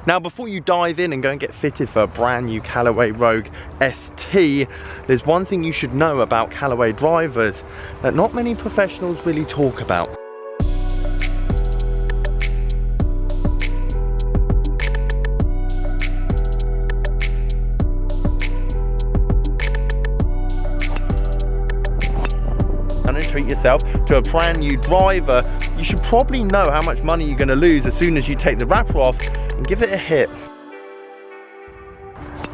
Now, before you dive in and go and get fitted for a brand new Callaway Rogue ST, there's one thing you should know about Callaway drivers that not many professionals really talk about. Treat yourself to a brand new driver, you should probably know how much money you're going to lose as soon as you take the wrapper off and give it a hit.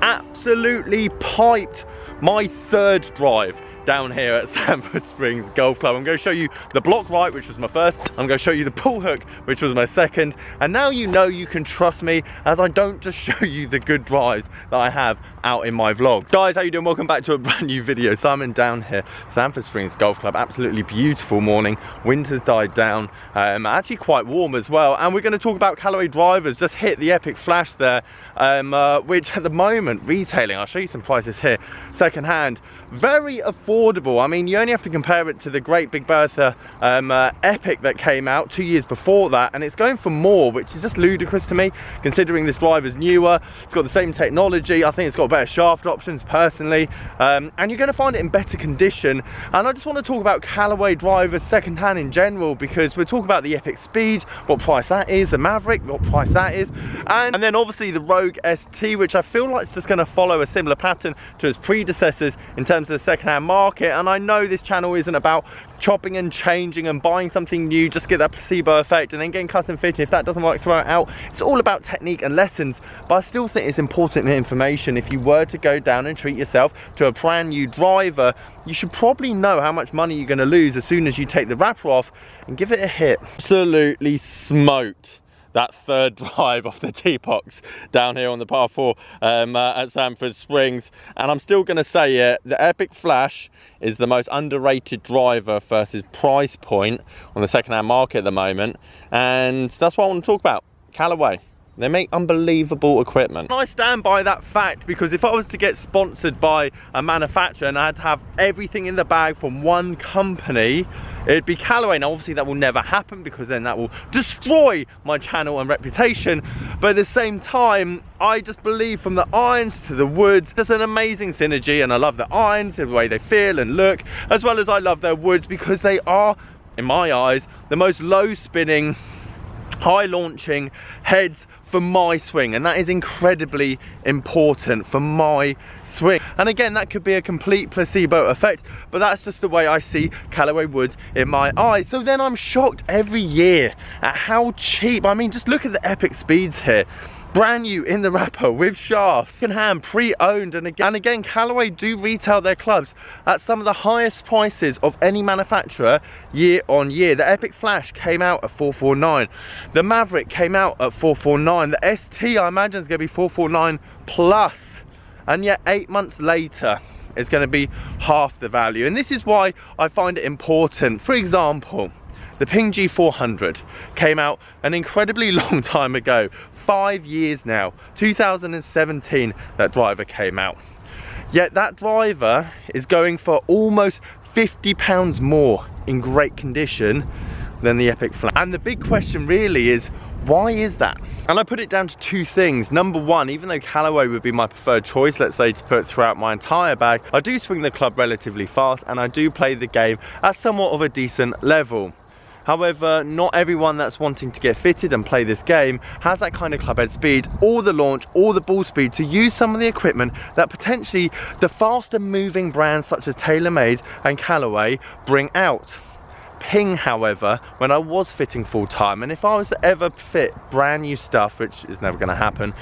Absolutely piped my third drive down here at Sanford Springs Golf Club. I'm going to show you the block right, which was my first. I'm going to show you the pull hook, which was my second. And now you know you can trust me, as I don't just show you the good drives that I have out in my vlog. Guys, how you doing? Welcome back to a brand new video. Simon down here, Sanford Springs Golf Club. Absolutely beautiful morning. Winter's died down. Actually quite warm as well. And we're going to talk about Callaway drivers. Just hit the epic flash there, which at the moment retailing, I'll show you some prices here, second hand, very affordable. I mean, you only have to compare it to the Great Big Bertha Epic that came out 2 years before that, and it's going for more, which is just ludicrous to me considering this driver's newer. It's got the same technology. I think it's got better shaft options personally, and you're going to find it in better condition. And I just want to talk about Callaway drivers second hand in general, because we're talking about the Epic Speed, what price that is, the Maverick, what price that is, and then obviously the Rogue ST, which I feel like it's just going to follow a similar pattern to its predecessors in terms of the second-hand market. And I know this channel isn't about chopping and changing and buying something new just to get that placebo effect and then getting custom fitted. If that doesn't work, throw it out. It's all about technique and lessons, but I still think it's important information. If you were to go down and treat yourself to a brand new driver, you should probably know how much money you're going to lose as soon as you take the wrapper off and give it a hit. Absolutely smoked that third drive off the T-Box down here on the par 4 at Sanford Springs. And I'm still going to say it, the Epic Flash is the most underrated driver versus price point on the second-hand market at the moment. And that's what I want to talk about. Callaway. They make unbelievable equipment. I stand by that fact, because if I was to get sponsored by a manufacturer and I had to have everything in the bag from one company, it'd be Callaway. Now obviously that will never happen, because then that will destroy my channel and reputation. But at the same time, I just believe from the irons to the woods, there's an amazing synergy. And I love the irons, the way they feel and look, as well as I love their woods, because they are, in my eyes, the most low spinning, high launching heads for my swing, and that is incredibly important for my swing. And again, that could be a complete placebo effect, but that's just the way I see Callaway woods in my eyes. So then I'm shocked every year at how cheap. I mean, just look at the Epic Speeds here. Brand new in the wrapper with shafts, second hand, pre-owned, and again Callaway do retail their clubs at some of the highest prices of any manufacturer year on year. The Epic Flash came out at $449, the Maverick came out at $449, the ST I imagine is going to be $449 plus, and yet 8 months later it's going to be half the value. And this is why I find it important. For example, the Ping G400 came out an incredibly long time ago, 5 years now, 2017 that driver came out. Yet that driver is going for almost £50 more in great condition than the Epic Flash. And the big question really is, why is that? And I put it down to two things. Number one, even though Callaway would be my preferred choice, let's say, to put throughout my entire bag, I do swing the club relatively fast and I do play the game at somewhat of a decent level. However, not everyone that's wanting to get fitted and play this game has that kind of club head speed, or the launch, or the ball speed to use some of the equipment that potentially the faster moving brands such as TaylorMade and Callaway bring out. Ping, however, when I was fitting full time, and if I was to ever fit brand new stuff, which is never going to happen,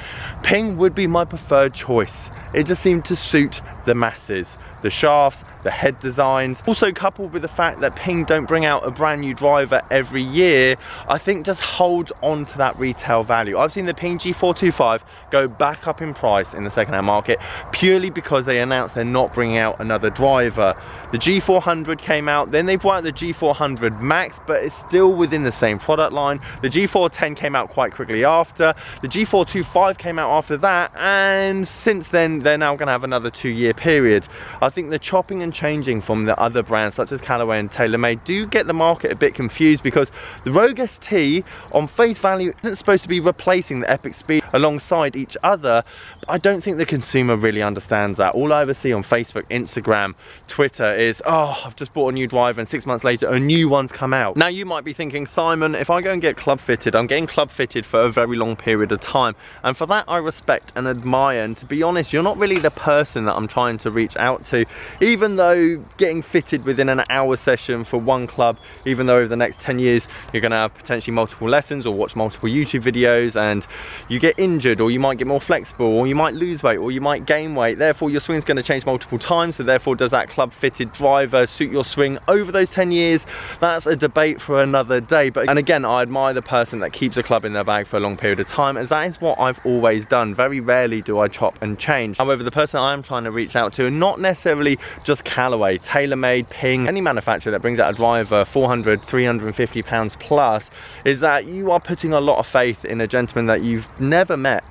Ping would be my preferred choice. It just seemed to suit the masses. The shafts, the head designs, also coupled with the fact that Ping don't bring out a brand new driver every year, I think just holds on to that retail value. I've seen the Ping G425 go back up in price in the second-hand market purely because they announced they're not bringing out another driver. The G400 came out, then they brought out the G400 Max, but it's still within the same product line. The G410 came out quite quickly after. The G425 came out after that, and since then they're now going to have another 2-year period. I think the chopping and changing from the other brands such as Callaway and TaylorMade do get the market a bit confused, because the Rogue ST on face value isn't supposed to be replacing the Epic Speed alongside each other. I don't think the consumer really understands that. All I ever see on Facebook, Instagram, Twitter is, oh, I've just bought a new driver and 6 months later a new one's come out. Now you might be thinking, Simon, if I go and get club fitted, I'm getting club fitted for a very long period of time, and for that I respect and admire, and to be honest, you're not really the person that I'm trying to reach out to. Even though getting fitted within an hour session for one club, even though over the next 10 years you're going to have potentially multiple lessons or watch multiple YouTube videos and you get injured, or you might get more flexible, or you might lose weight, or you might gain weight, therefore your swing's going to change multiple times, so therefore does that club fitted driver suit your swing over those 10 years? That's a debate for another day. But and again, I admire the person that keeps a club in their bag for a long period of time, as that is what I've always done. Very rarely do I chop and change. However, the person I'm trying to reach out to, and not necessarily just Callaway, TaylorMade, Ping, any manufacturer that brings out a driver 400, 350 pounds plus, is that you are putting a lot of faith in a gentleman that you've never met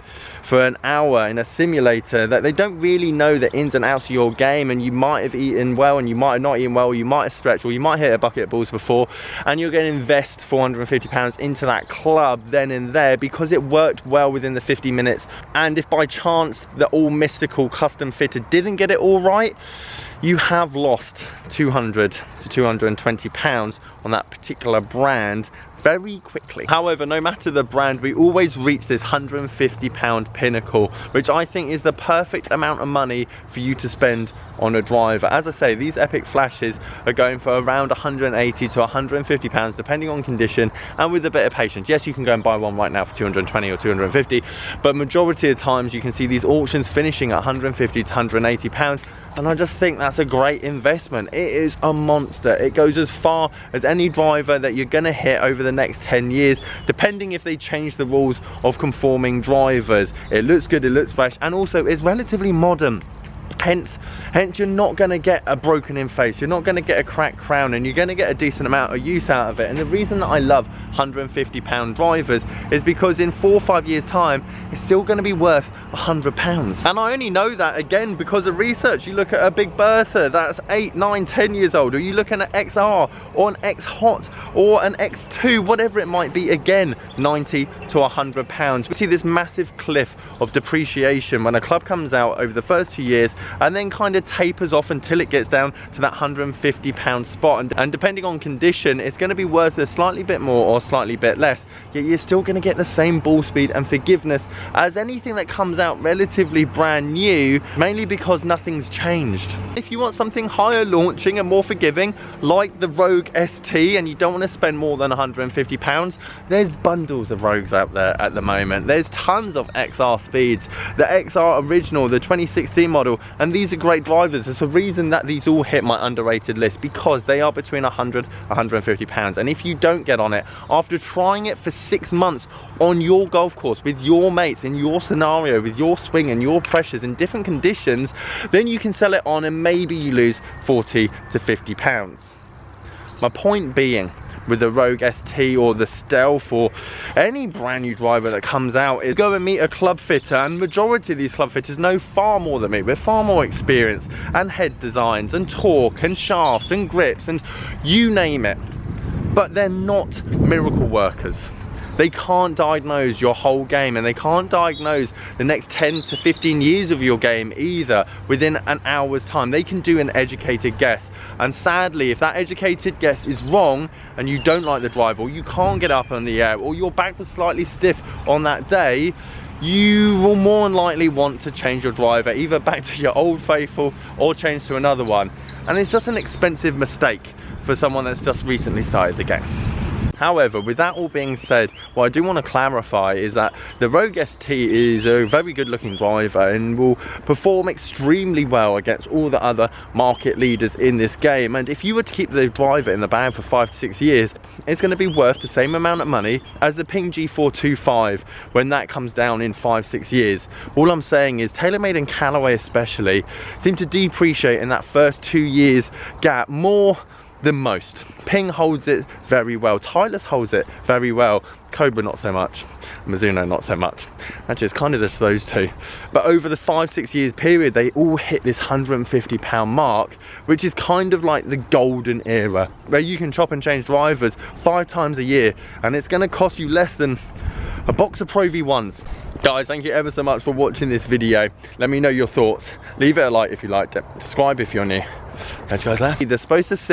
for an hour in a simulator, that they don't really know the ins and outs of your game, and you might have eaten well and you might have not eaten well, you might have stretched, or you might hit a bucket of balls before, and you're going to invest 450 pounds into that club then and there because it worked well within the 50 minutes. And if by chance the all mystical custom fitter didn't get it all right, you have lost 200 to 220 pounds on that particular brand very quickly. However, no matter the brand, we always reach this £150 pinnacle, which I think is the perfect amount of money for you to spend on a driver. As I say, these Epic Flashes are going for around 180 to 150 pounds depending on condition and with a bit of patience. Yes, you can go and buy one right now for 220 or 250, but majority of times you can see these auctions finishing at 150 to 180 pounds. And I just think that's a great investment. It is a monster. It goes as far as any driver that you're going to hit over the next 10 years, depending if they change the rules of conforming drivers. It looks good, it looks fresh, and also it's relatively modern. Hence you're not going to get a broken in face, you're not going to get a cracked crown, and you're going to get a decent amount of use out of it. And the reason that I love £150 drivers is because in 4 or 5 years time it's still going to be worth £100. And I only know that again because of research. You look at a Big Bertha that's 8, 9, 10 years old, or you look at an XR or an X Hot or an X2, whatever it might be, again 90 to £100. We see this massive cliff of depreciation when a club comes out over the first 2 years and then kind of tapers off until it gets down to that £150 spot, and depending on condition it's going to be worth a slightly bit more or slightly bit less, yet you're still going to get the same ball speed and forgiveness as anything that comes out relatively brand new, mainly because nothing's changed. If you want something higher launching and more forgiving like the Rogue ST, and you don't want to spend more than £150, there's bundles of Rogues out there at the moment. There's tons of XR speeds, the XR original, the 2016 model, and these are great drivers. There's a reason that these all hit my underrated list, because they are between 100 150 pounds. And if you don't get on it after trying it for 6 months on your golf course with your mates, in your scenario, with your swing and your pressures in different conditions, then you can sell it on and maybe you lose 40 to 50 pounds. My point being, with the Rogue ST or the Stealth or any brand new driver that comes out, is go and meet a club fitter, and majority of these club fitters know far more than me, with far more experience and head designs and torque and shafts and grips and you name it, but they're not miracle workers. They can't diagnose your whole game, and they can't diagnose the next 10 to 15 years of your game either within an hour's time. They can do an educated guess, and sadly if that educated guess is wrong and you don't like the drive, or you can't get up on the air, or your back was slightly stiff on that day, you will more than likely want to change your driver either back to your old faithful or change to another one. And it's just an expensive mistake for someone that's just recently started the game. However, with that all being said, what I do want to clarify is that the Rogue ST is a very good looking driver and will perform extremely well against all the other market leaders in this game. And if you were to keep the driver in the bag for 5 to 6 years, it's going to be worth the same amount of money as the Ping G425 when that comes down in 5-6 years. All I'm saying is TaylorMade and Callaway especially seem to depreciate in that first 2 years gap more than most. Ping holds it very well, Titleist holds it very well, Cobra not so much, Mizuno not so much. Actually, it's kind of just those two. But over the 5-6 years period, they all hit this £150 mark, which is kind of like the golden era, where you can chop and change drivers 5 times a year, and it's going to cost you less than a box of Pro V1s. Guys, thank you ever so much for watching this video. Let me know your thoughts. Leave it a like if you liked it. Subscribe if you're new. Catch you guys later. They're supposed to sit